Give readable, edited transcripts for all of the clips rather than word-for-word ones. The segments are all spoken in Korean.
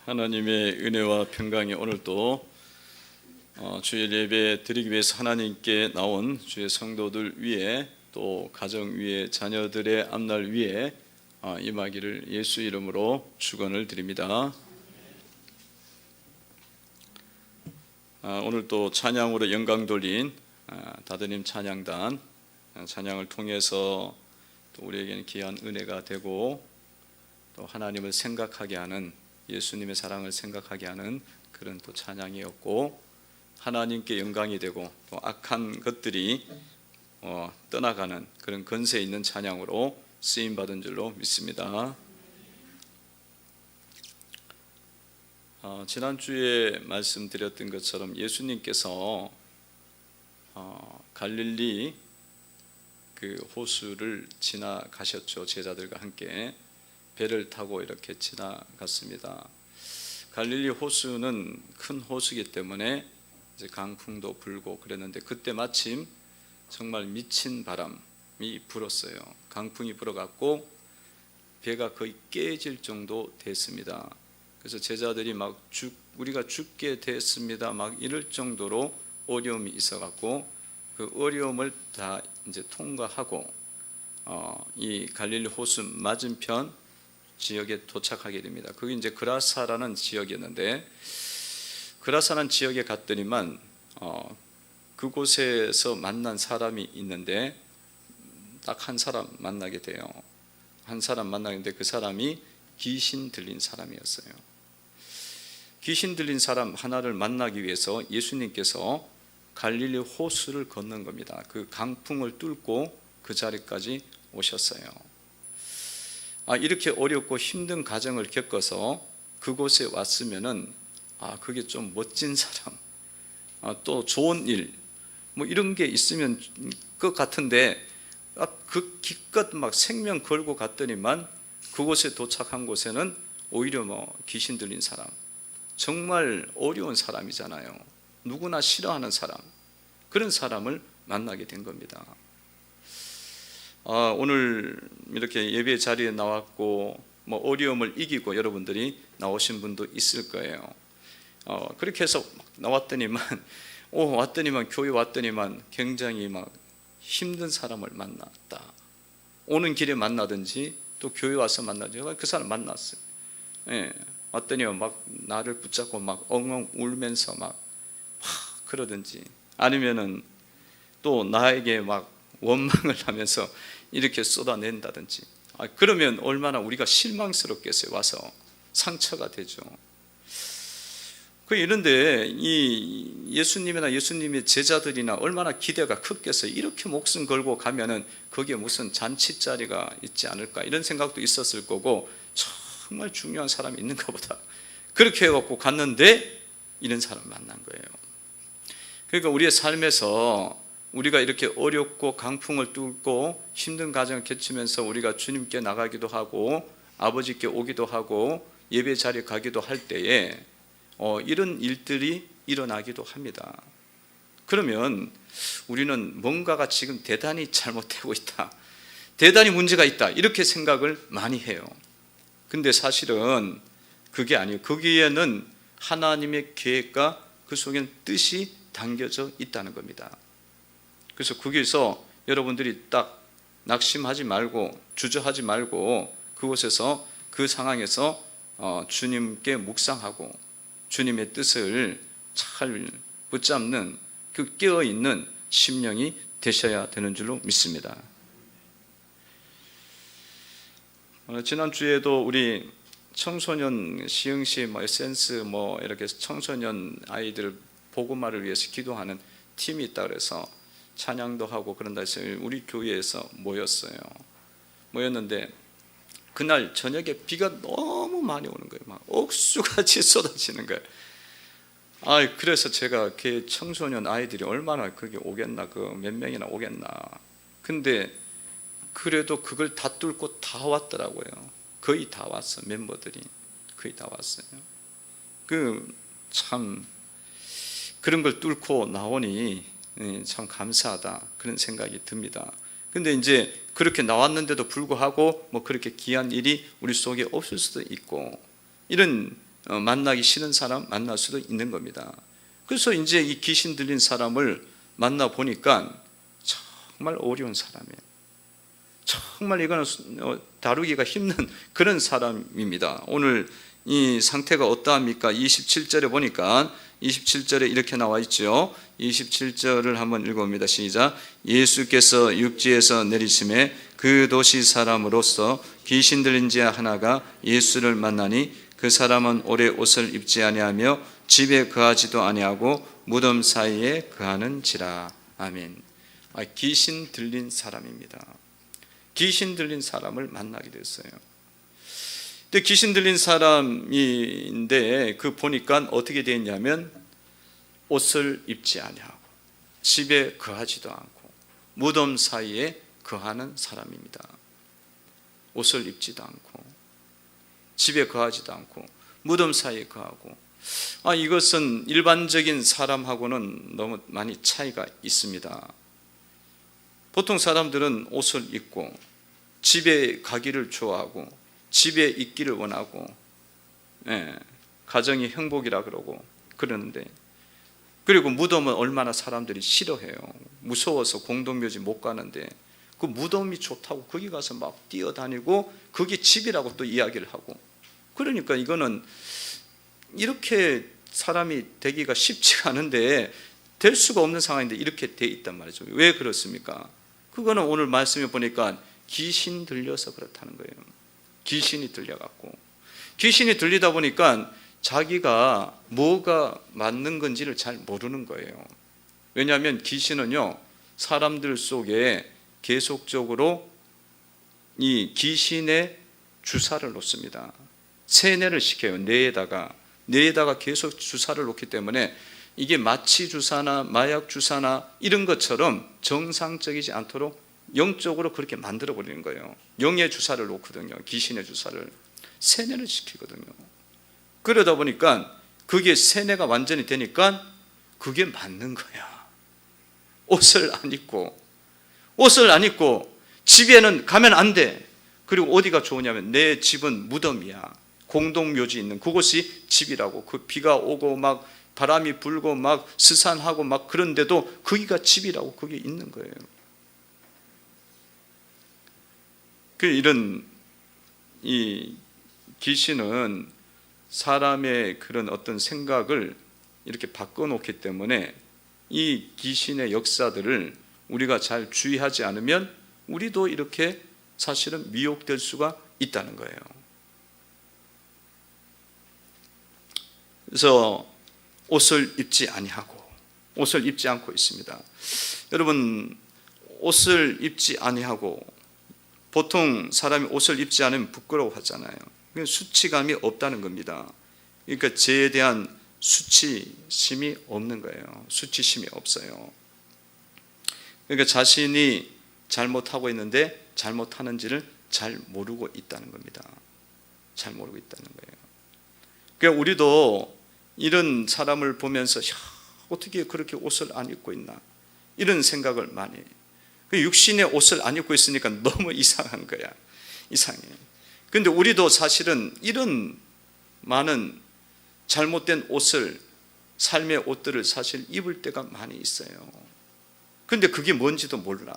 하나님의 은혜와 평강이 오늘 또 주일 예배 드리기 위해서 하나님께 나온 주의 성도들 위에, 또 가정 위에, 자녀들의 앞날 위에 임하기를 예수 이름으로 축원을 드립니다. 오늘 또 찬양으로 영광 돌린 다드님 찬양단, 찬양을 통해서 또 우리에게는 귀한 은혜가 되고, 또 하나님을 생각하게 하는, 예수님의 사랑을 생각하게 하는 그런 또 찬양이었고, 하나님께 영광이 되고 또 악한 것들이 떠나가는 그런 권세 있는 찬양으로 쓰임 받은 줄로 믿습니다. 지난주에 말씀드렸던 것처럼 예수님께서 갈릴리 그 호수를 지나가셨죠. 제자들과 함께 배를 타고 이렇게 지나갔습니다. 갈릴리 호수는 큰 호수이기 때문에 이제 강풍도 불고 그랬는데, 그때 마침 정말 미친 바람이 불었어요. 강풍이 불어갖고 배가 거의 깨질 정도 됐습니다. 그래서 제자들이 막 우리가 죽게 됐습니다 막 이럴 정도로 어려움이 있어갖고, 그 어려움을 다 이제 통과하고 이 갈릴리 호수 맞은편 지역에 도착하게 됩니다. 그게 이제 그라사라는 지역이었는데, 그라사라는 지역에 갔더니만 그곳에서 만난 사람이 있는데 딱 한 사람 만나게 돼요. 한 사람 만나는데 그 사람이 귀신 들린 사람이었어요. 귀신 들린 사람 하나를 만나기 위해서 예수님께서 갈릴리 호수를 건넌 겁니다. 그 강풍을 뚫고 그 자리까지 오셨어요. 이렇게 어렵고 힘든 과정을 겪어서 그곳에 왔으면은 그게 좀 멋진 사람, 또 좋은 일, 뭐 이런 게 있으면 것 같은데, 그 기껏 막 생명 걸고 갔더니만 그곳에 도착한 곳에는 오히려 뭐 귀신 들린 사람, 정말 어려운 사람이잖아요. 누구나 싫어하는 사람, 그런 사람을 만나게 된 겁니다. 오늘 이렇게 예배 자리에 나왔고 뭐 어려움을 이기고 여러분들이 나오신 분도 있을 거예요. 그렇게 해서 나왔더니만 교회 왔더니만 굉장히 막 힘든 사람을 만났다. 오는 길에 만나든지 또 교회 와서 만나든지 그 사람 만났어요. 왔더니 막 나를 붙잡고 막 엉엉 울면서 막 그러든지, 아니면은 또 나에게 막 원망을 하면서 이렇게 쏟아낸다든지, 그러면 얼마나 우리가 실망스럽겠어요. 와서 상처가 되죠. 이런데 이 예수님이나 예수님의 제자들이나 얼마나 기대가 컸겠어요. 이렇게 목숨 걸고 가면은 거기에 무슨 잔치자리가 있지 않을까, 이런 생각도 있었을 거고, 정말 중요한 사람이 있는가 보다, 그렇게 해갖고 갔는데 이런 사람 만난 거예요. 그러니까 우리의 삶에서 우리가 이렇게 어렵고 강풍을 뚫고 힘든 과정을 겪으면서 우리가 주님께 나가기도 하고 아버지께 오기도 하고 예배 자리에 가기도 할 때에 이런 일들이 일어나기도 합니다. 그러면 우리는 뭔가가 지금 대단히 잘못되고 있다, 대단히 문제가 있다, 이렇게 생각을 많이 해요. 근데 사실은 그게 아니에요. 거기에는 하나님의 계획과 그 속에는 뜻이 담겨져 있다는 겁니다. 그래서 거기서 여러분들이 딱 낙심하지 말고 주저하지 말고 그곳에서, 그 상황에서 주님께 묵상하고 주님의 뜻을 잘 붙잡는 그 깨어있는 심령이 되셔야 되는 줄로 믿습니다. 지난주에도 우리 청소년 시흥시 에센스 이렇게 청소년 아이들 복음화를 위해서 기도하는 팀이 있다 그래서 찬양도 하고 그런다 해서 우리 교회에서 모였는데 그날 저녁에 비가 너무 많이 오는 거예요. 막 억수같이 쏟아지는 거예요. 그래서 제가 그 청소년 아이들이 얼마나 그게 오겠나, 그 몇 명이나 오겠나. 근데 그래도 그걸 다 뚫고 다 왔더라고요. 거의 다 왔어. 멤버들이 거의 다 왔어요. 참 그런 걸 뚫고 나오니 참 감사하다, 그런 생각이 듭니다. 근데 이제 그렇게 나왔는데도 불구하고 그렇게 귀한 일이 우리 속에 없을 수도 있고, 이런 만나기 싫은 사람 만날 수도 있는 겁니다. 그래서 이제 이 귀신 들린 사람을 만나 보니까 정말 어려운 사람이에요. 정말 이거는 다루기가 힘든 그런 사람입니다. 오늘 이 상태가 어떠합니까? 27절에 보니까 27절에 이렇게 나와 있죠. 27절을 한번 읽어봅니다. 시작. 예수께서 육지에서 내리심에 그 도시 사람으로서 귀신 들린 자 하나가 예수를 만나니 그 사람은 오래 옷을 입지 아니하며 집에 거하지도 아니하고 무덤 사이에 거하는지라. 아멘. 귀신 들린 사람입니다. 귀신 들린 사람을 만나게 됐어요. 근데 귀신 들린 사람인데 그 보니까 어떻게 되었냐면 옷을 입지 아니하고 집에 거하지도 않고 무덤 사이에 거하는 사람입니다. 옷을 입지도 않고 집에 거하지도 않고 무덤 사이에 거하고, 이것은 일반적인 사람하고는 너무 많이 차이가 있습니다. 보통 사람들은 옷을 입고 집에 가기를 좋아하고 집에 있기를 원하고, 가정이 행복이라 그러고 그러는데, 그리고 무덤은 얼마나 사람들이 싫어해요. 무서워서 공동묘지 못 가는데 그 무덤이 좋다고 거기 가서 막 뛰어다니고 그게 집이라고 또 이야기를 하고, 그러니까 이거는 이렇게 사람이 되기가 쉽지가 않은데 될 수가 없는 상황인데 이렇게 돼 있단 말이죠. 왜 그렇습니까? 그거는 오늘 말씀에 보니까 귀신 들려서 그렇다는 거예요. 귀신이 들려갖고, 귀신이 들리다 보니까 자기가 뭐가 맞는 건지를 잘 모르는 거예요. 왜냐하면 귀신은요, 사람들 속에 계속적으로 이 귀신의 주사를 놓습니다. 세뇌를 시켜요. 뇌에다가 계속 주사를 놓기 때문에 이게 마취 주사나 마약 주사나 이런 것처럼 정상적이지 않도록 영적으로 그렇게 만들어 버리는 거예요. 영의 주사를 놓거든요. 귀신의 주사를 세뇌를 시키거든요. 그러다 보니까 그게 세뇌가 완전히 되니까 그게 맞는 거야. 옷을 안 입고 집에는 가면 안 돼. 그리고 어디가 좋으냐면 내 집은 무덤이야. 공동묘지 있는 그곳이 집이라고. 그 비가 오고 막 바람이 불고 막 스산하고 막 그런데도 거기가 집이라고 거기 있는 거예요. 이런 이 귀신은 사람의 그런 어떤 생각을 이렇게 바꿔놓기 때문에 이 귀신의 역사들을 우리가 잘 주의하지 않으면 우리도 이렇게 사실은 미혹될 수가 있다는 거예요. 그래서 옷을 입지 않고 있습니다. 여러분, 옷을 입지 아니하고, 보통 사람이 옷을 입지 않으면 부끄러워하잖아요. 수치감이 없다는 겁니다. 그러니까 죄에 대한 수치심이 없는 거예요. 수치심이 없어요. 그러니까 자신이 잘못하고 있는데 잘못하는지를 잘 모르고 있다는 겁니다. 잘 모르고 있다는 거예요. 그러니까 우리도 이런 사람을 보면서 어떻게 그렇게 옷을 안 입고 있나, 이런 생각을 많이 해요. 육신의 옷을 안 입고 있으니까 너무 이상한 거야. 이상해. 그런데 우리도 사실은 이런 많은 잘못된 옷을, 삶의 옷들을 사실 입을 때가 많이 있어요. 그런데 그게 뭔지도 몰라.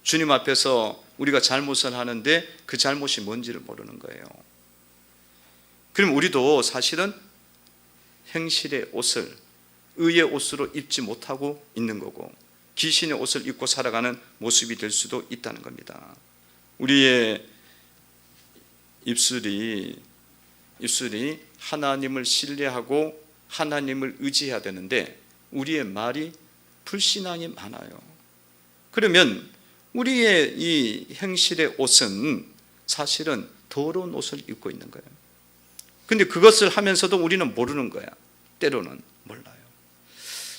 주님 앞에서 우리가 잘못을 하는데 그 잘못이 뭔지를 모르는 거예요. 그럼 우리도 사실은 행실의 옷을 의의 옷으로 입지 못하고 있는 거고, 귀신의 옷을 입고 살아가는 모습이 될 수도 있다는 겁니다. 우리의 입술이 하나님을 신뢰하고 하나님을 의지해야 되는데 우리의 말이 불신앙이 많아요. 그러면 우리의 이 행실의 옷은 사실은 더러운 옷을 입고 있는 거예요. 근데 그것을 하면서도 우리는 모르는 거야. 때로는 몰라요.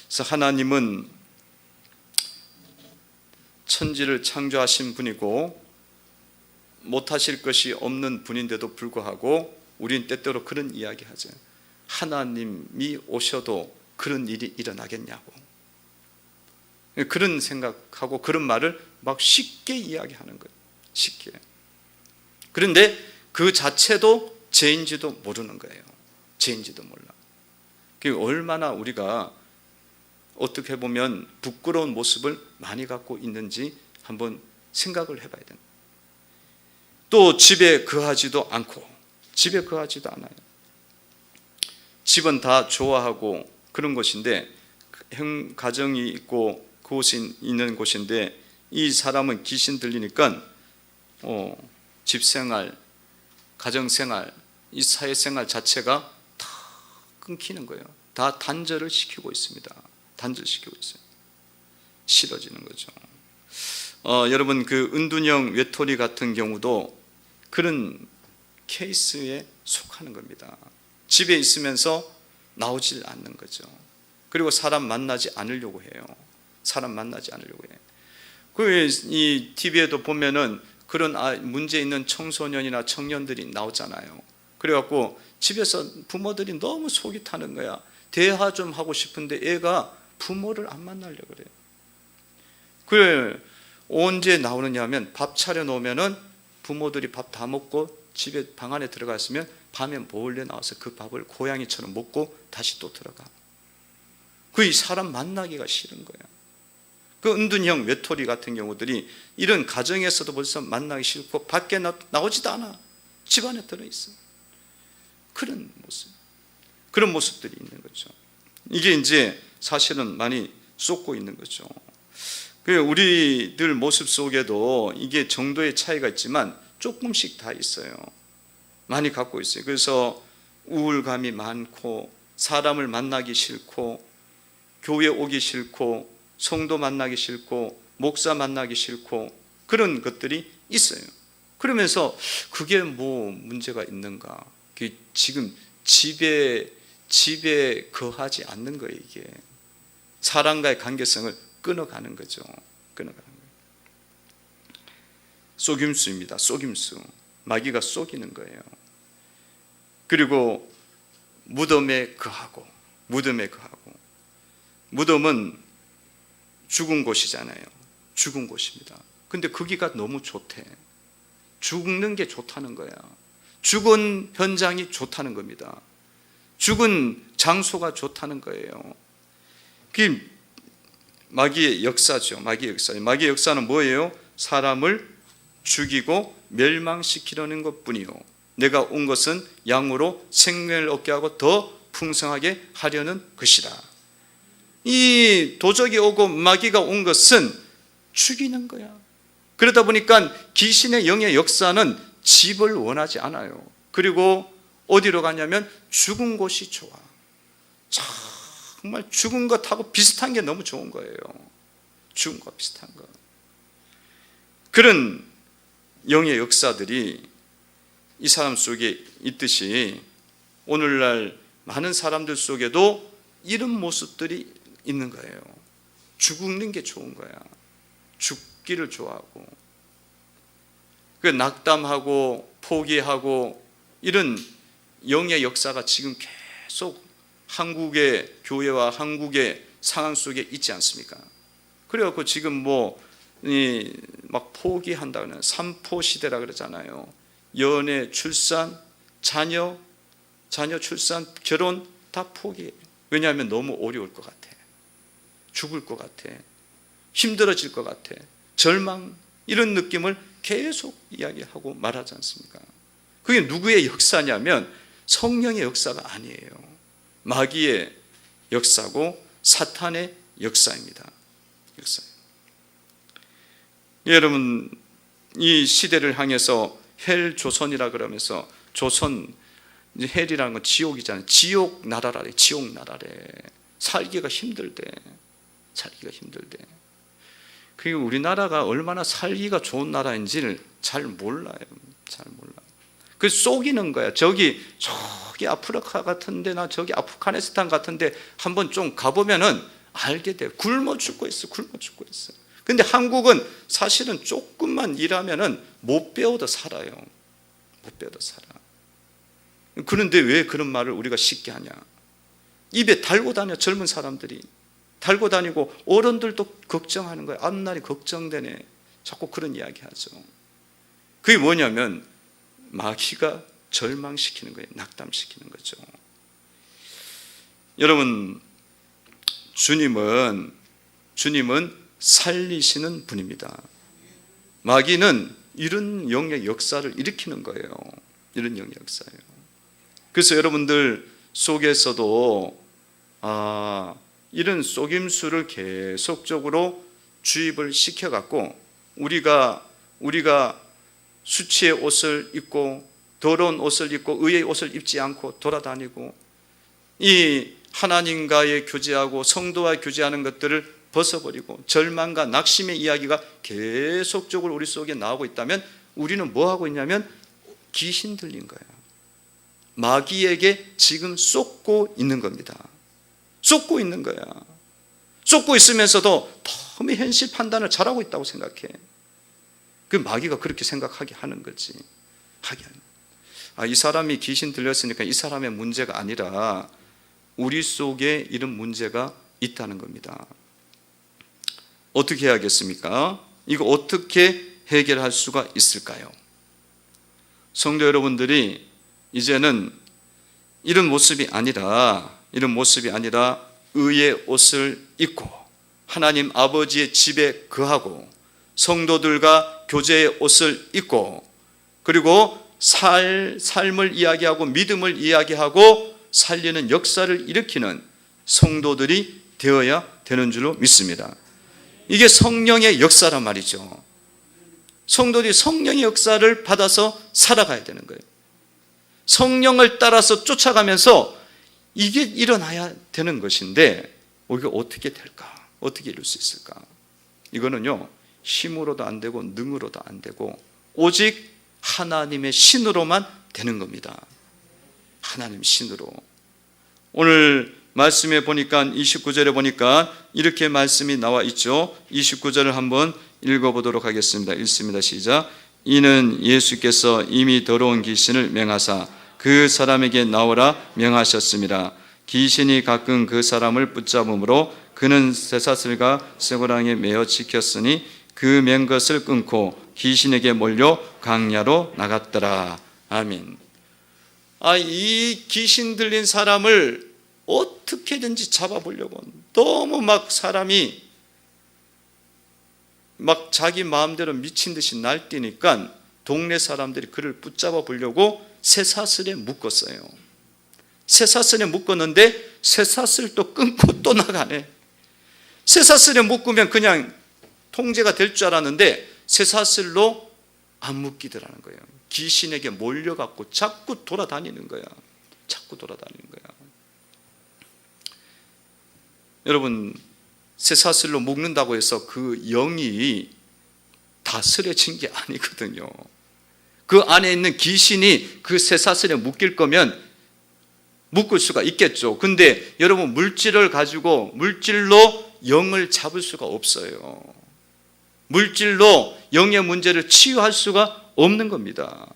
그래서 하나님은 천지를 창조하신 분이고 못하실 것이 없는 분인데도 불구하고 우리는 때때로 그런 이야기 하죠. 하나님이 오셔도 그런 일이 일어나겠냐고. 그런 생각하고 그런 말을 막 쉽게 이야기하는 거예요. 쉽게. 그런데 그 자체도 죄인지도 모르는 거예요. 죄인지도 몰라. 그게 얼마나 우리가 어떻게 보면 부끄러운 모습을 많이 갖고 있는지 한번 생각을 해봐야 된다. 또 집에 거하지도 않고, 집에 거하지도 않아요. 집은 다 좋아하고 그런 곳인데, 가정이 있고 그곳이 있는 곳인데, 이 사람은 귀신 들리니까 집생활, 가정생활, 이 사회생활 자체가 다 끊기는 거예요. 다 단절을 시키고 있습니다. 단절시키고 있어요. 싫어지는 거죠. 여러분, 그 은둔형 외톨이 같은 경우도 그런 케이스에 속하는 겁니다. 집에 있으면서 나오질 않는 거죠. 그리고 사람 만나지 않으려고 해요. 사람 만나지 않으려고 해요. 이 TV에도 보면은 그런 문제 있는 청소년이나 청년들이 나오잖아요. 그래갖고 집에서 부모들이 너무 속이 타는 거야. 대화 좀 하고 싶은데 애가 부모를 안 만나려고 그래요. 그래, 언제 나오느냐 하면 밥 차려 놓으면은 부모들이 밥 다 먹고 집에 방 안에 들어가 있으면 밤에 몰래 나와서 그 밥을 고양이처럼 먹고 다시 또 들어가. 그 사람 만나기가 싫은 거야. 그 은둔형 외톨이 같은 경우들이 이런 가정에서도 벌써 만나기 싫고 밖에 나오지도 않아. 집 안에 들어있어. 그런 모습, 그런 모습들이 있는 거죠. 이게 이제 사실은 많이 쏟고 있는 거죠. 우리들 모습 속에도 이게 정도의 차이가 있지만 조금씩 다 있어요. 많이 갖고 있어요. 그래서 우울감이 많고, 사람을 만나기 싫고, 교회 오기 싫고, 성도 만나기 싫고, 목사 만나기 싫고, 그런 것들이 있어요. 그러면서 그게 뭐 문제가 있는가? 지금 집에 거하지 않는 거예요. 이게 사람과의 관계성을 끊어가는 거죠. 끊어가는 거예요. 속임수입니다. 속임수. 마귀가 속이는 거예요. 그리고 무덤에 거하고, 무덤에 거하고. 무덤은 죽은 곳이잖아요. 죽은 곳입니다. 근데 거기가 너무 좋대. 죽는 게 좋다는 거야. 죽은 현장이 좋다는 겁니다. 죽은 장소가 좋다는 거예요. 그게 마귀의 역사죠. 마귀의 역사는 뭐예요? 사람을 죽이고 멸망시키려는 것뿐이요, 내가 온 것은 양으로 생명을 얻게 하고 더 풍성하게 하려는 것이다. 이 도적이 오고 마귀가 온 것은 죽이는 거야. 그러다 보니까 귀신의 영의 역사는 집을 원하지 않아요. 그리고 어디로 가냐면 죽은 곳이 좋아. 정말 죽은 것하고 비슷한 게 너무 좋은 거예요. 죽은 것 비슷한 거. 그런 영의 역사들이 이 사람 속에 있듯이 오늘날 많은 사람들 속에도 이런 모습들이 있는 거예요. 죽는 게 좋은 거야. 죽기를 좋아하고, 그 낙담하고 포기하고, 이런 영의 역사가 지금 계속 한국의 교회와 한국의 상황 속에 있지 않습니까? 그래갖고 지금 막 포기한다는 삼포 시대라 그러잖아요. 연애, 출산, 자녀 출산, 결혼 다 포기해요. 왜냐하면 너무 어려울 것 같아. 죽을 것 같아. 힘들어질 것 같아. 절망, 이런 느낌을 계속 이야기하고 말하지 않습니까? 그게 누구의 역사냐면 성령의 역사가 아니에요. 마귀의 역사고 사탄의 역사입니다. 여러분, 이 시대를 향해서 헬 조선이라 그러면서, 조선, 헬이라는 건 지옥이잖아요. 지옥 나라래. 지옥 나라래. 살기가 힘들대. 그리고 우리나라가 얼마나 살기가 좋은 나라인지를 잘 몰라요. 그 속이는 거야. 저기 아프리카 같은데, 나 저기 아프가니스탄 같은데 한번 좀 가보면은 알게 돼. 굶어 죽고 있어. 근데 한국은 사실은 조금만 일하면은 못 배워도 살아요. 그런데 왜 그런 말을 우리가 쉽게 하냐? 입에 달고 다녀. 젊은 사람들이 달고 다니고, 어른들도 걱정하는 거예요. 앞날이 걱정되네. 자꾸 그런 이야기 하죠. 그게 뭐냐면 마귀가 절망시키는 거예요. 낙담시키는 거죠. 여러분, 주님은 살리시는 분입니다. 마귀는 이런 영의 역사를 일으키는 거예요. 이런 영의 역사예요. 그래서 여러분들 속에서도 이런 속임수를 계속적으로 주입을 시켜갖고 우리가 수치의 옷을 입고 더러운 옷을 입고 의의 옷을 입지 않고 돌아다니고 이 하나님과의 교제하고 성도와 교제하는 것들을 벗어버리고 절망과 낙심의 이야기가 계속적으로 우리 속에 나오고 있다면 우리는 뭐 하고 있냐면 귀신 들린 거야. 마귀에게 지금 쏟고 있는 겁니다. 쏟고 있는 거야. 쏟고 있으면서도 너무 현실 판단을 잘하고 있다고 생각해. 그 마귀가 그렇게 생각하게 하는 거지. 이 사람이 귀신 들렸으니까 이 사람의 문제가 아니라 우리 속에 이런 문제가 있다는 겁니다. 어떻게 해야겠습니까? 이거 어떻게 해결할 수가 있을까요? 성도 여러분들이 이제는 이런 모습이 아니라 의의 옷을 입고 하나님 아버지의 집에 거하고 성도들과 교제의 옷을 입고 그리고 삶을 이야기하고 믿음을 이야기하고 살리는 역사를 일으키는 성도들이 되어야 되는 줄로 믿습니다. 이게 성령의 역사란 말이죠. 성도들이 성령의 역사를 받아서 살아가야 되는 거예요. 성령을 따라서 쫓아가면서 이게 일어나야 되는 것인데 이게 어떻게 될까? 어떻게 이룰 수 있을까? 이거는요, 힘으로도 안 되고 능으로도 안 되고 오직 하나님의 신으로만 되는 겁니다. 하나님 신으로. 오늘 말씀에 보니까 29절에 보니까 이렇게 말씀이 나와 있죠. 29절을 한번 읽어보도록 하겠습니다. 읽습니다. 시작. 이는 예수께서 이미 더러운 귀신을 맹하사 그 사람에게 나오라 명하셨습니다. 귀신이 가끔 그 사람을 붙잡음으로 그는 쇠사슬과 쇠고랑에 매어 지켰으니 그 맨 것을 끊고 귀신에게 몰려 광야로 나갔더라. 아멘. 이 귀신 들린 사람을 어떻게든지 잡아보려고 너무 막 사람이 막 자기 마음대로 미친 듯이 날뛰니까 동네 사람들이 그를 붙잡아 보려고 쇠사슬에 묶었어요. 쇠사슬에 묶었는데 쇠사슬도 끊고 또 나가네. 쇠사슬에 묶으면 그냥 통제가 될 줄 알았는데 쇠사슬로 안 묶이더라는 거예요. 귀신에게 몰려갖고 자꾸 돌아다니는 거야. 여러분, 쇠사슬로 묶는다고 해서 그 영이 다스려진 게 아니거든요. 그 안에 있는 귀신이 그 쇠사슬에 묶일 거면 묶을 수가 있겠죠. 근데 여러분, 물질로 영을 잡을 수가 없어요. 물질로 영의 문제를 치유할 수가 없는 겁니다.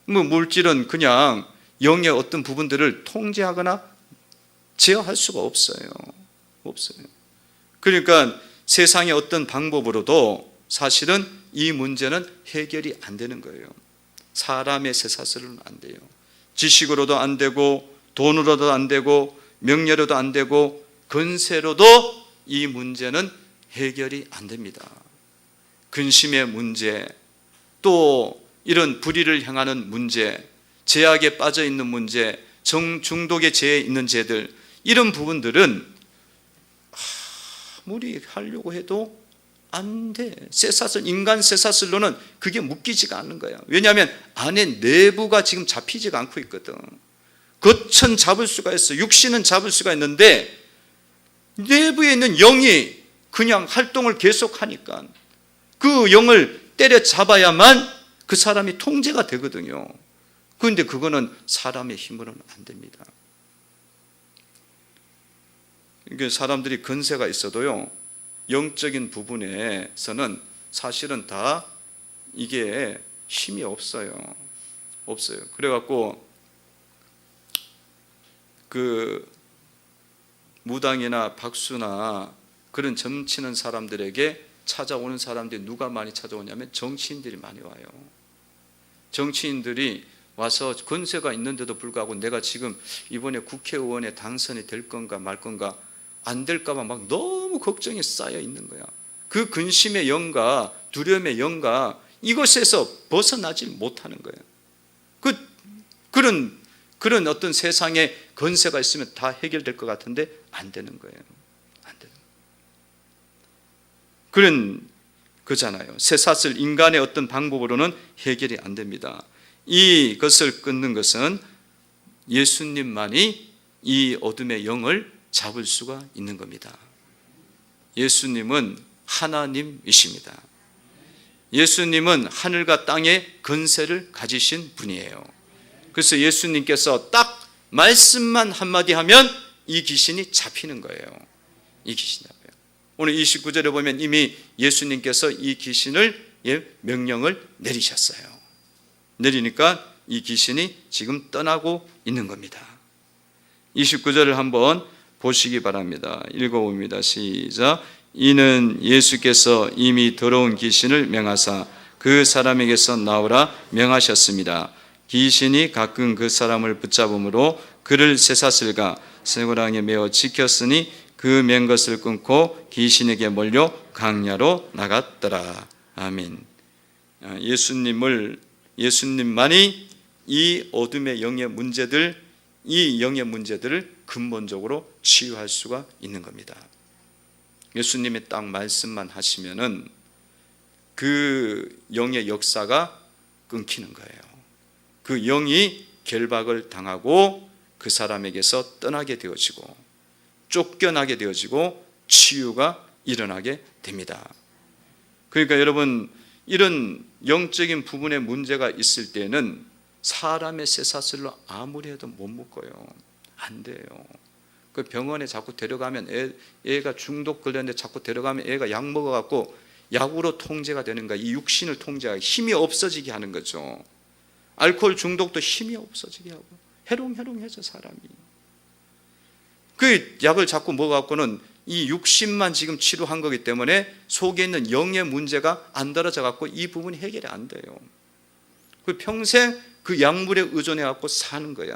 물질은 그냥 영의 어떤 부분들을 통제하거나 제어할 수가 없어요. 그러니까 세상의 어떤 방법으로도 사실은 이 문제는 해결이 안 되는 거예요. 사람의 쇠사슬은 안 돼요. 지식으로도 안 되고 돈으로도 안 되고 명예로도 안 되고 근세로도 이 문제는 해결이 안 됩니다. 근심의 문제, 또 이런 불의를 향하는 문제, 죄악에 빠져 있는 문제, 중독의 죄에 있는 죄들, 이런 부분들은 아무리 하려고 해도 안 돼. 인간 쇠사슬로는 그게 묶이지가 않는 거야. 왜냐하면 안에 내부가 지금 잡히지가 않고 있거든. 겉은 잡을 수가 있어. 육신은 잡을 수가 있는데 내부에 있는 영이 그냥 활동을 계속하니까 그 영을 때려잡아야만 그 사람이 통제가 되거든요. 그런데 그거는 사람의 힘으로는 안 됩니다. 이게 사람들이 근세가 있어도요, 영적인 부분에서는 사실은 다 이게 힘이 없어요. 그래갖고 그 무당이나 박수나 그런 점치는 사람들에게 찾아오는 사람들이 누가 많이 찾아오냐면 정치인들이 많이 와요. 정치인들이 와서 권세가 있는데도 불구하고 내가 지금 이번에 국회의원에 당선이 될 건가 말 건가 안 될까 봐 막 너무 걱정이 쌓여 있는 거야. 그 근심의 영과 두려움의 영과 이것에서 벗어나지 못하는 거예요. 그런 어떤 세상에 권세가 있으면 다 해결될 것 같은데 안 되는 거예요. 안 되는 거예요. 그런 거잖아요. 쇠사슬 인간의 어떤 방법으로는 해결이 안 됩니다. 이것을 끊는 것은 예수님만이 이 어둠의 영을 잡을 수가 있는 겁니다. 예수님은 하나님이십니다. 예수님은 하늘과 땅의 권세를 가지신 분이에요. 그래서 예수님께서 딱 말씀만 한마디 하면 이 귀신이 잡히는 거예요. 이 귀신이 잡혀요. 오늘 29절에 보면 이미 예수님께서 이 귀신을 명령을 내리셨어요. 내리니까 이 귀신이 지금 떠나고 있는 겁니다. 29절을 한번 보시기 바랍니다. 읽어봅니다. 시작. 이는 예수께서 이미 더러운 귀신을 명하사 그 사람에게서 나오라 명하셨습니다. 귀신이 가끔 그 사람을 붙잡음으로 그를 쇠사슬과 쇠고랑에 메어 지켰으니 그 맨 것을 끊고 귀신에게 몰려 광야로 나갔더라. 아멘. 예수님만이 이 어둠의 영의 문제들, 이 영의 문제들을 근본적으로 치유할 수가 있는 겁니다. 예수님이 딱 말씀만 하시면은 그 영의 역사가 끊기는 거예요. 그 영이 결박을 당하고 그 사람에게서 떠나게 되어지고 쫓겨나게 되어지고 치유가 일어나게 됩니다. 그러니까 여러분, 이런 영적인 부분에 문제가 있을 때는 사람의 쇠사슬로 아무리 해도 못 묶어요. 안 돼요. 그 병원에 자꾸 데려가면 애가 중독 걸렸는데 자꾸 데려가면 애가 약 먹어갖고 약으로 통제가 되는 거야. 이 육신을 통제하기, 힘이 없어지게 하는 거죠. 알코올 중독도 힘이 없어지게 하고 해롱해롱해져 사람이. 그 약을 자꾸 먹어갖고는 이 육신만 지금 치료한 거기 때문에 속에 있는 영의 문제가 안 떨어져 갖고 이 부분이 해결이 안 돼요. 그 평생 그 약물에 의존해 갖고 사는 거야.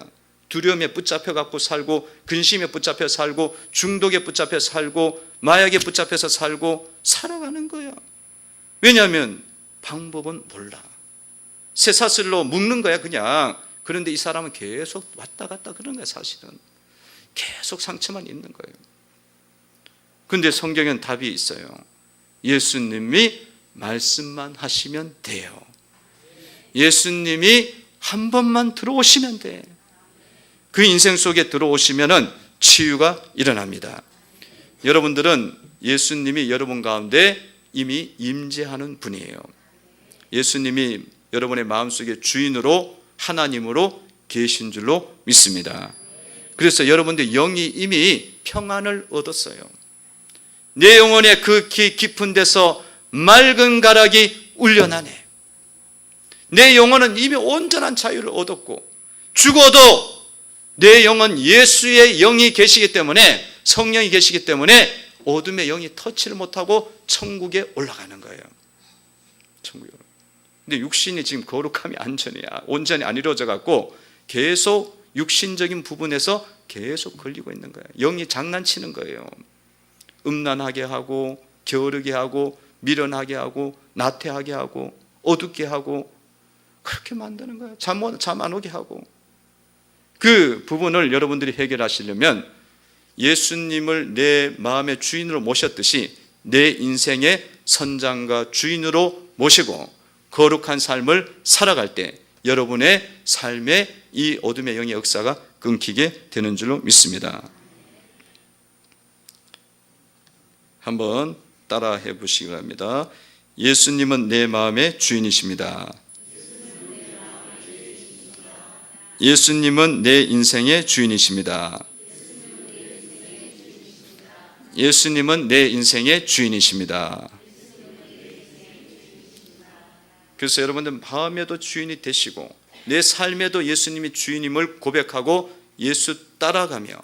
두려움에 붙잡혀 갖고 살고, 근심에 붙잡혀 살고, 중독에 붙잡혀 살고, 마약에 붙잡혀서 살고 살아가는 거야. 왜냐하면 방법은 몰라. 쇠사슬로 묶는 거야 그냥. 그런데 이 사람은 계속 왔다 갔다 그런 거야. 사실은 계속 상처만 있는 거예요. 근데 성경엔 답이 있어요. 예수님이 말씀만 하시면 돼요. 예수님이 한 번만 들어오시면 돼. 그 인생 속에 들어오시면은 치유가 일어납니다. 여러분들은 예수님이 여러분 가운데 이미 임재하는 분이에요. 예수님이 여러분의 마음속에 주인으로, 하나님으로 계신 줄로 믿습니다. 그래서 여러분들 영이 이미 평안을 얻었어요. 내 영혼의 그 깊은 데서 맑은 가락이 울려나네. 내 영혼은 이미 온전한 자유를 얻었고, 죽어도 내 영은 예수의 영이 계시기 때문에, 성령이 계시기 때문에 어둠의 영이 터치를 못하고 천국에 올라가는 거예요. 천국에. 근데 육신이 지금 거룩함이 온전히 안 이루어져 갖고 계속 육신적인 부분에서 계속 걸리고 있는 거예요. 영이 장난치는 거예요. 음란하게 하고, 게으르게 하고, 미련하게 하고, 나태하게 하고, 어둡게 하고, 그렇게 만드는 거예요. 잠 안 오게 하고. 그 부분을 여러분들이 해결하시려면 예수님을 내 마음의 주인으로 모셨듯이 내 인생의 선장과 주인으로 모시고 거룩한 삶을 살아갈 때 여러분의 삶에 이 어둠의 영의 역사가 끊기게 되는 줄로 믿습니다. 한번 따라해 보시기 바랍니다. 예수님은 내 마음의 주인이십니다. 예수님은 내 인생의 주인이십니다. 예수님은 내 인생의 주인이십니다. 그래서 여러분들 마음에도 주인이 되시고 내 삶에도 예수님이 주인임을 고백하고 예수 따라가며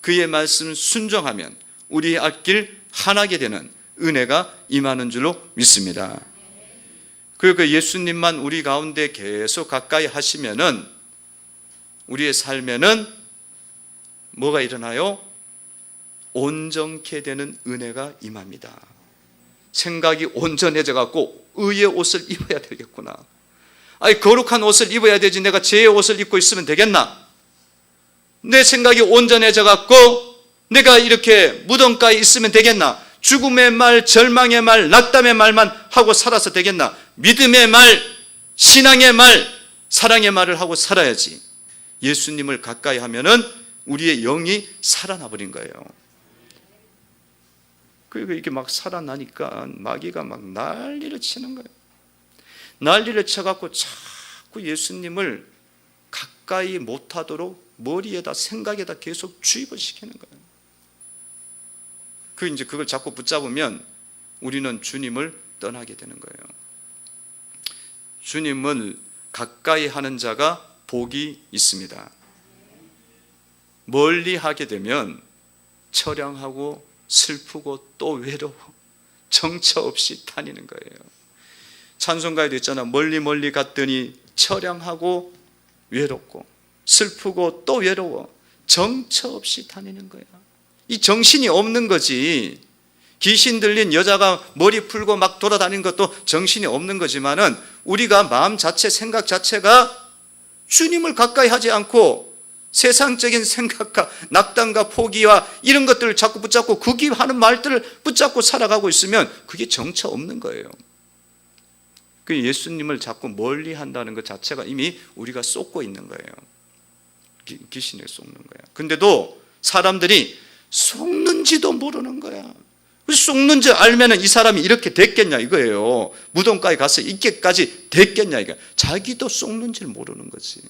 그의 말씀을 순종하면 우리의 앞길 하나게 되는 은혜가 임하는 줄로 믿습니다. 그리고 예수님만 우리 가운데 계속 가까이 하시면은 우리의 삶에는 뭐가 일어나요? 온전케 되는 은혜가 임합니다. 생각이 온전해져 갖고 의의 옷을 입어야 되겠구나. 아니, 거룩한 옷을 입어야 되지 내가 죄의 옷을 입고 있으면 되겠나? 내 생각이 온전해져 갖고 내가 이렇게 무덤가에 있으면 되겠나? 죽음의 말, 절망의 말, 낙담의 말만 하고 살아서 되겠나? 믿음의 말, 신앙의 말, 사랑의 말을 하고 살아야지. 예수님을 가까이 하면은 우리의 영이 살아나 버린 거예요. 그리고 이게 막 살아나니까 마귀가 막 난리를 치는 거예요. 난리를 쳐갖고 자꾸 예수님을 가까이 못하도록 머리에다 생각에다 계속 주입을 시키는 거예요. 이제 그걸 자꾸 붙잡으면 우리는 주님을 떠나게 되는 거예요. 주님을 가까이 하는 자가 복이 있습니다. 멀리 하게 되면 처량하고 슬프고 또 외로워 정처 없이 다니는 거예요. 찬송가에도 있잖아. 멀리 멀리 갔더니 처량하고 외롭고 슬프고 또 외로워 정처 없이 다니는 거야. 이 정신이 없는 거지. 귀신 들린 여자가 머리 풀고 막 돌아다니는 것도 정신이 없는 거지만은 우리가 마음 자체, 생각 자체가 주님을 가까이 하지 않고 세상적인 생각과 낙담과 포기와 이런 것들을 자꾸 붙잡고 그기 하는 말들을 붙잡고 살아가고 있으면 그게 정처 없는 거예요. 그 예수님을 자꾸 멀리 한다는 것 자체가 이미 우리가 쏟고 있는 거예요. 귀신에 쏟는 거야. 근데도 사람들이 속는지도 모르는 거야. 속는 줄 알면은 이 사람이 이렇게 됐겠냐 이거예요. 무덤가에 가서 있게까지 됐겠냐 이거. 자기도 속는 줄 모르는 거지.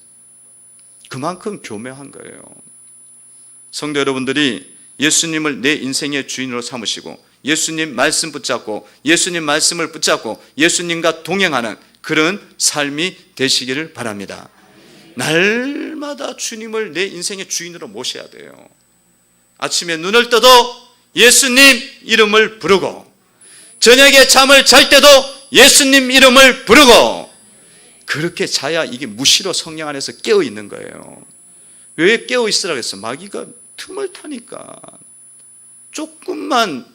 그만큼 교묘한 거예요. 성도 여러분들이 예수님을 내 인생의 주인으로 삼으시고 예수님 말씀 붙잡고 예수님 말씀을 붙잡고 예수님과 동행하는 그런 삶이 되시기를 바랍니다. 날마다 주님을 내 인생의 주인으로 모셔야 돼요. 아침에 눈을 떠도 예수님 이름을 부르고 저녁에 잠을 잘 때도 예수님 이름을 부르고 그렇게 자야 이게 무시로 성령 안에서 깨어 있는 거예요. 왜 깨어 있으라고 했어? 마귀가 틈을 타니까. 조금만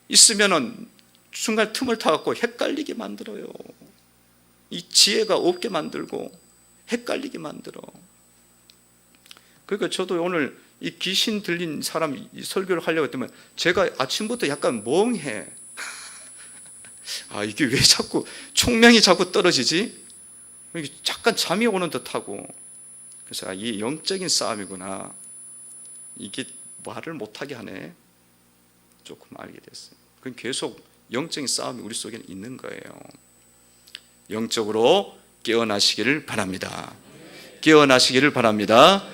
있으면은 순간 틈을 타갖고 헷갈리게 만들어요. 이 지혜가 없게 만들고 헷갈리게 만들어. 그러니까 저도 오늘 이 귀신 들린 사람 설교를 하려고 했더니 제가 아침부터 약간 멍해. 아, 이게 왜 자꾸 총명이 자꾸 떨어지지? 잠깐 잠이 오는 듯하고. 그래서 이게 영적인 싸움이구나. 이게 말을 못하게 하네. 조금 알게 됐어요. 그럼 계속 영적인 싸움이 우리 속에 있는 거예요. 영적으로 깨어나시기를 바랍니다. 깨어나시기를 바랍니다.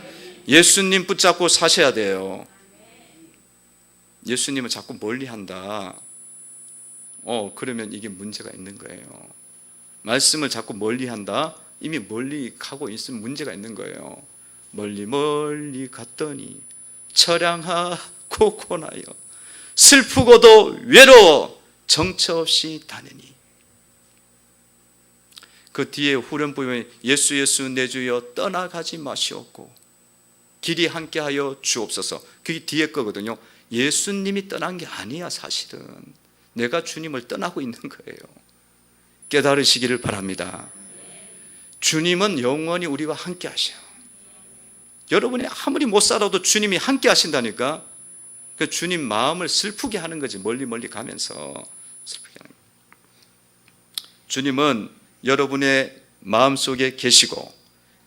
예수님 붙잡고 사셔야 돼요. 예수님을 자꾸 멀리한다. 그러면 이게 문제가 있는 거예요. 말씀을 자꾸 멀리한다. 이미 멀리 가고 있으면 문제가 있는 거예요. 멀리 멀리 갔더니 처량하고 고나여 슬프고도 외로워 정처 없이 다니니. 그 뒤에 후렴부에 예수 예수 내 주여 떠나가지 마시옵고 길이 함께하여 주옵소서. 그게 뒤에 거거든요. 예수님이 떠난 게 아니야. 사실은 내가 주님을 떠나고 있는 거예요. 깨달으시기를 바랍니다. 주님은 영원히 우리와 함께 하셔. 여러분이 아무리 못 살아도 주님이 함께 하신다니까. 그 주님 마음을 슬프게 하는 거지. 멀리 멀리 가면서 슬프게 하는 거예요. 주님은 여러분의 마음 속에 계시고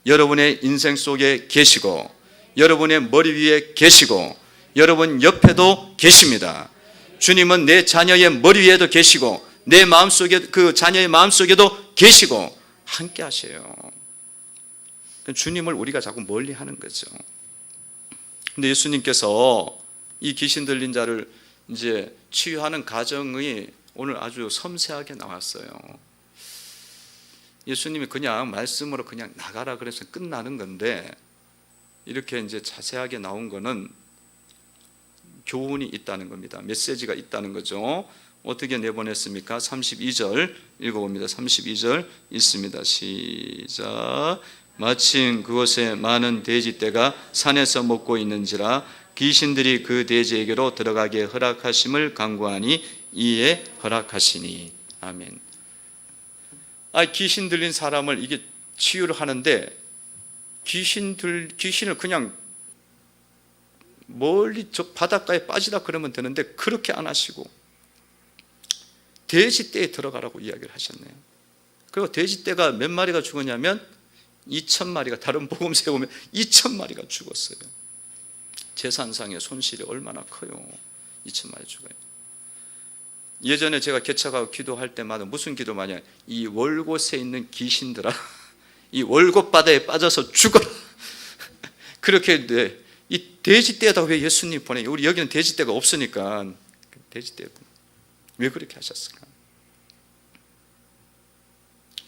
여러분의 인생 속에 계시고 여러분의 머리 위에 계시고 여러분 옆에도 계십니다. 주님은 내 자녀의 머리 위에도 계시고 내 마음속에 그 자녀의 마음속에도 계시고 함께 하셔요. 주님을 우리가 자꾸 멀리 하는 거죠. 근데 예수님께서 이 귀신 들린 자를 이제 치유하는 과정이 오늘 아주 섬세하게 나왔어요. 예수님이 그냥 말씀으로 그냥 나가라 그래서 끝나는 건데 이렇게 이제 자세하게 나온 거는 교훈이 있다는 겁니다. 메시지가 있다는 거죠. 어떻게 내보냈습니까? 32절 읽어봅니다. 32절 있습니다. 시작. 마침 그곳에 많은 돼지떼가 산에서 먹고 있는지라 귀신들이 그 돼지에게로 들어가게 허락하심을 간구하니 이에 허락하시니. 아멘. 귀신 들린 사람을 이게 치유를 하는데 귀신을 그냥 멀리 저 바닷가에 빠지라 그러면 되는데 그렇게 안 하시고 돼지떼에 들어가라고 이야기를 하셨네요. 그리고 돼지떼가 몇 마리가 죽었냐면 2,000마리가, 다른 복음서에 보면 2,000마리가 죽었어요. 재산상의 손실이 얼마나 커요. 2,000마리 죽어요. 예전에 제가 개척하고 기도할 때마다 무슨 기도 많이 해요? 이 월곶에 있는 귀신들아, 이 월곶 바다에 빠져서 죽어라. 그렇게 했는데 이 돼지떼에다 왜 예수님 보내요? 우리 여기는 돼지떼가 없으니까. 돼지떼 왜 그렇게 하셨을까?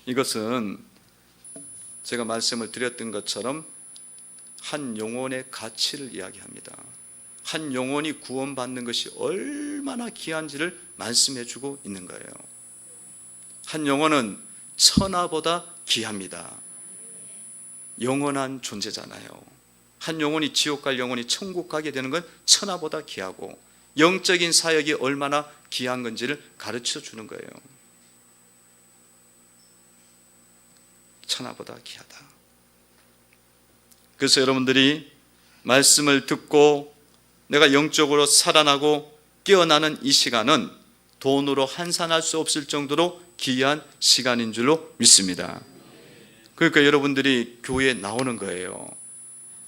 이것은 제가 말씀을 드렸던 것처럼 한 영혼의 가치를 이야기합니다. 한 영혼이 구원받는 것이 얼마나 귀한지를 말씀해 주고 있는 거예요. 한 영혼은 천하보다 귀합니다. 영원한 존재잖아요. 한 영혼이 지옥 갈 영혼이 천국 가게 되는 건 천하보다 귀하고 영적인 사역이 얼마나 귀한 건지를 가르쳐 주는 거예요. 천하보다 귀하다. 그래서 여러분들이 말씀을 듣고 내가 영적으로 살아나고 깨어나는 이 시간은 돈으로 환산할 수 없을 정도로 귀한 시간인 줄로 믿습니다. 그러니까 여러분들이 교회에 나오는 거예요.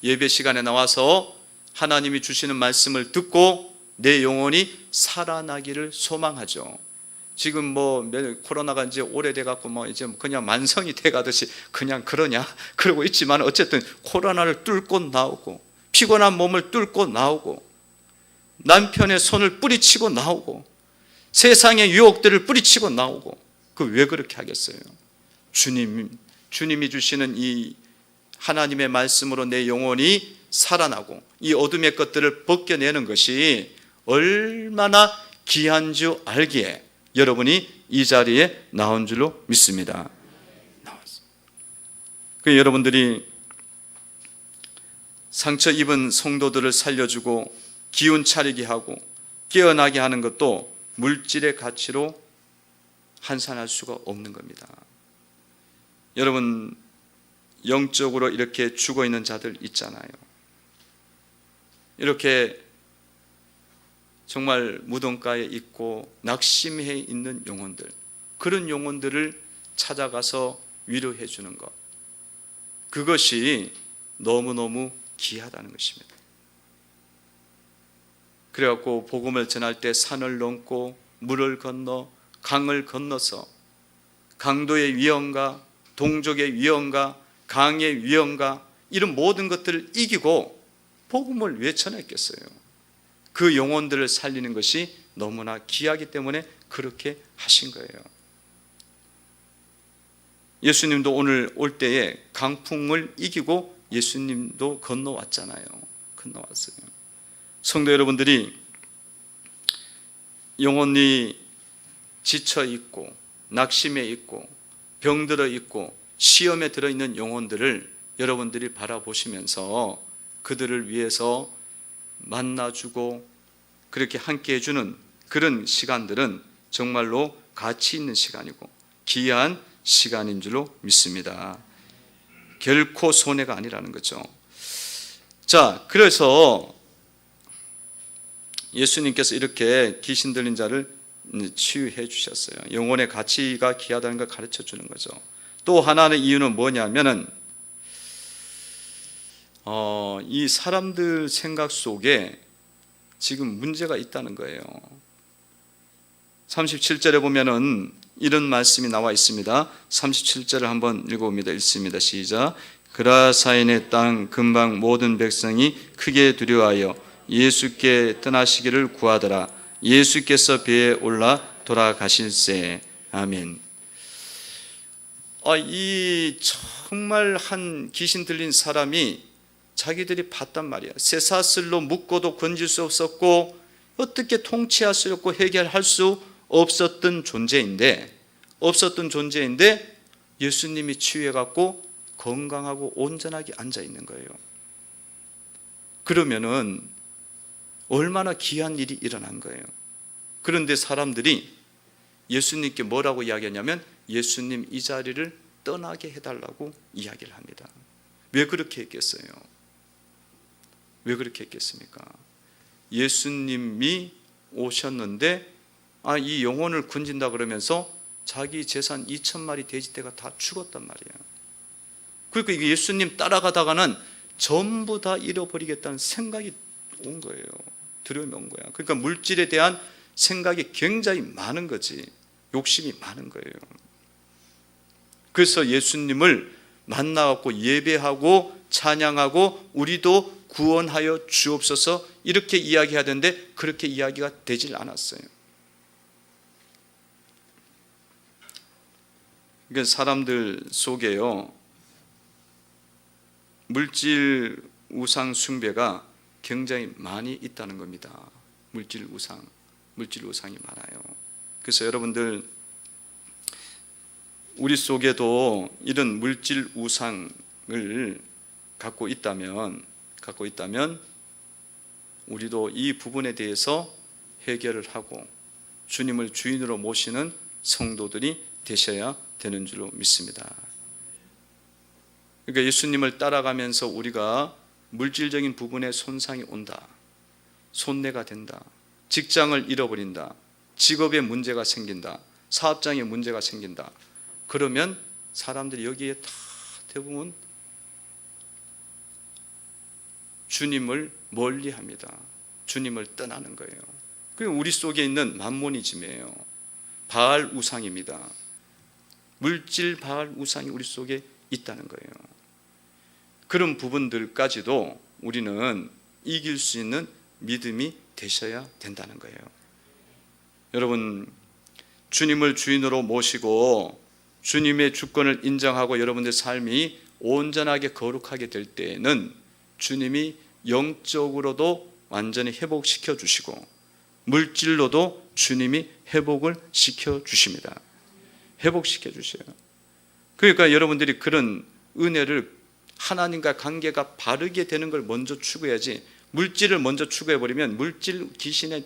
예배 시간에 나와서 하나님이 주시는 말씀을 듣고 내 영혼이 살아나기를 소망하죠. 지금 코로나가 이제 오래돼 갖고 이제 그냥 만성이 돼 가듯이 그냥 그러냐 그러고 있지만 어쨌든 코로나를 뚫고 나오고 피곤한 몸을 뚫고 나오고 남편의 손을 뿌리치고 나오고 세상의 유혹들을 뿌리치고 나오고 왜 그렇게 하겠어요? 주님이 주시는 이 하나님의 말씀으로 내 영혼이 살아나고 이 어둠의 것들을 벗겨내는 것이 얼마나 귀한 줄 알기에 여러분이 이 자리에 나온 줄로 믿습니다. 여러분들이 상처 입은 성도들을 살려주고 기운 차리게 하고 깨어나게 하는 것도 물질의 가치로 환산할 수가 없는 겁니다. 여러분, 영적으로 이렇게 죽어 있는 자들 있잖아요. 이렇게 정말 무덤가에 있고 낙심해 있는 영혼들, 그런 영혼들을 찾아가서 위로해 주는 것, 그것이 너무너무 귀하다는 것입니다. 그래갖고 복음을 전할 때 산을 넘고 물을 건너 강을 건너서 강도의 위험과 동족의 위험과 강의 위험과 이런 모든 것들을 이기고 복음을 왜 전했겠어요? 그 영혼들을 살리는 것이 너무나 귀하기 때문에 그렇게 하신 거예요. 예수님도 오늘 올 때에 강풍을 이기고 예수님도 건너왔잖아요. 건너왔어요. 성도 여러분들이 영혼이 지쳐 있고 낙심해 있고 병들어 있고 시험에 들어있는 영혼들을 여러분들이 바라보시면서 그들을 위해서 만나주고 그렇게 함께 해주는 그런 시간들은 정말로 가치 있는 시간이고 귀한 시간인 줄로 믿습니다. 결코 손해가 아니라는 거죠. 자, 그래서 예수님께서 이렇게 귀신 들린 자를 치유해 주셨어요. 영혼의 가치가 귀하다는 걸 가르쳐 주는 거죠. 또 하나의 이유는 뭐냐면은 이 사람들 생각 속에 지금 문제가 있다는 거예요. 37절에 보면은 이런 말씀이 나와 있습니다. 37절을 한번 읽어봅니다. 읽습니다. 시작. 그라사인의 땅 근방 모든 백성이 크게 두려워하여 예수께 떠나시기를 구하더라. 예수께서 배에 올라 돌아가실세. 아멘. 이 정말 한 귀신 들린 사람이 자기들이 봤단 말이야. 쇠사슬로 묶어도 건질 수 없었고 어떻게 통치할 수 없고 해결할 수 없었던 존재인데 예수님이 치유해 갖고 건강하고 온전하게 앉아 있는 거예요. 그러면은 얼마나 귀한 일이 일어난 거예요. 그런데 사람들이 예수님께 뭐라고 이야기하냐면 예수님 이 자리를 떠나게 해달라고 이야기를 합니다. 왜 그렇게 했겠어요? 왜 그렇게 했겠습니까? 예수님이 오셨는데 이 영혼을 건진다 그러면서 자기 재산 2,000마리 돼지떼가 다 죽었단 말이에요. 그러니까 이게 예수님 따라가다가는 전부 다 잃어버리겠다는 생각이 온 거예요. 두려움이 온 거야. 그러니까 물질에 대한 생각이 굉장히 많은 거지. 욕심이 많은 거예요. 그래서 예수님을 만나갖고 예배하고 찬양하고 우리도 구원하여 주옵소서 이렇게 이야기하던데 그렇게 이야기가 되질 않았어요. 그러니까 사람들 속에요, 물질 우상 숭배가 굉장히 많이 있다는 겁니다. 물질 우상이 많아요. 그래서 여러분들 우리 속에도 이런 물질 우상을 갖고 있다면 우리도 이 부분에 대해서 해결을 하고 주님을 주인으로 모시는 성도들이 되셔야 되는 줄로 믿습니다. 그러니까 예수님을 따라가면서 우리가 물질적인 부분에 손상이 온다, 손해가 된다, 직장을 잃어버린다, 직업에 문제가 생긴다, 사업장에 문제가 생긴다, 그러면 사람들이 여기에 다 대부분 주님을 멀리합니다. 주님을 떠나는 거예요. 그게 우리 속에 있는 만모니즘이에요. 바알 우상입니다. 물질 바알 우상이 우리 속에 있다는 거예요. 그런 부분들까지도 우리는 이길 수 있는 믿음이 되셔야 된다는 거예요. 여러분, 주님을 주인으로 모시고 주님의 주권을 인정하고 여러분들의 삶이 온전하게 거룩하게 될 때에는 주님이 영적으로도 완전히 회복시켜 주시고 물질로도 주님이 회복을 시켜 주십니다. 회복시켜 주셔요. 그러니까 여러분들이 그런 은혜를 하나님과 관계가 바르게 되는 걸 먼저 추구해야지, 물질을 먼저 추구해버리면 물질 귀신에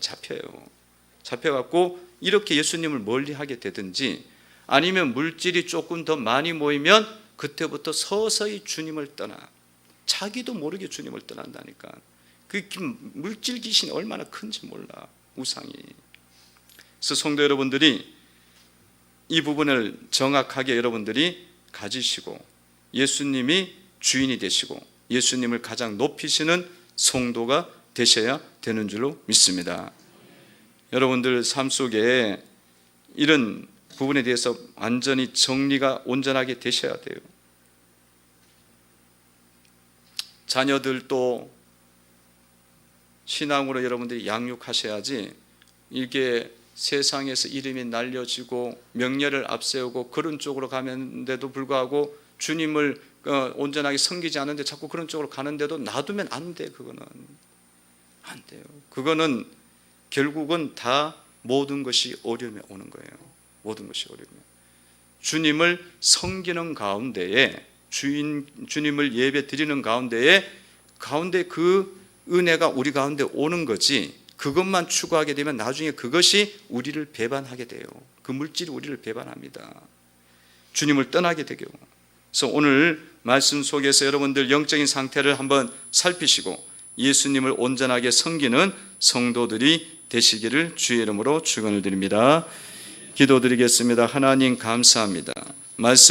잡혀갖고 이렇게 예수님을 멀리하게 되든지, 아니면 물질이 조금 더 많이 모이면 그때부터 서서히 주님을 떠나, 자기도 모르게 주님을 떠난다니까. 그 물질 귀신이 얼마나 큰지 몰라, 우상이. 그래서 성도 여러분들이 이 부분을 정확하게 여러분들이 가지시고 예수님이 주인이 되시고 예수님을 가장 높이시는 성도가 되셔야 되는 줄로 믿습니다. 여러분들 삶 속에 이런 부분에 대해서 완전히 정리가 온전하게 되셔야 돼요. 자녀들도 신앙으로 여러분들이 양육하셔야지, 이게 세상에서 이름이 날려지고 명예를 앞세우고 그런 쪽으로 가는데도 불구하고 주님을 온전하게 섬기지 않는데 자꾸 그런 쪽으로 가는데도 놔두면 안 돼. 그거는 안 돼요. 그거는 결국은 다 모든 것이 어려움에 오는 거예요. 모든 것이 어려움에. 주님을 섬기는 가운데에, 주님을 예배 드리는 가운데 그 은혜가 우리 가운데 오는 거지, 그것만 추구하게 되면 나중에 그것이 우리를 배반하게 돼요. 그 물질이 우리를 배반합니다. 주님을 떠나게 되고. 그래서 오늘 말씀 속에서 여러분들 영적인 상태를 한번 살피시고 예수님을 온전하게 섬기는 성도들이 되시기를 주의 이름으로 축원을 드립니다. 기도드리겠습니다. 하나님 감사합니다. 말씀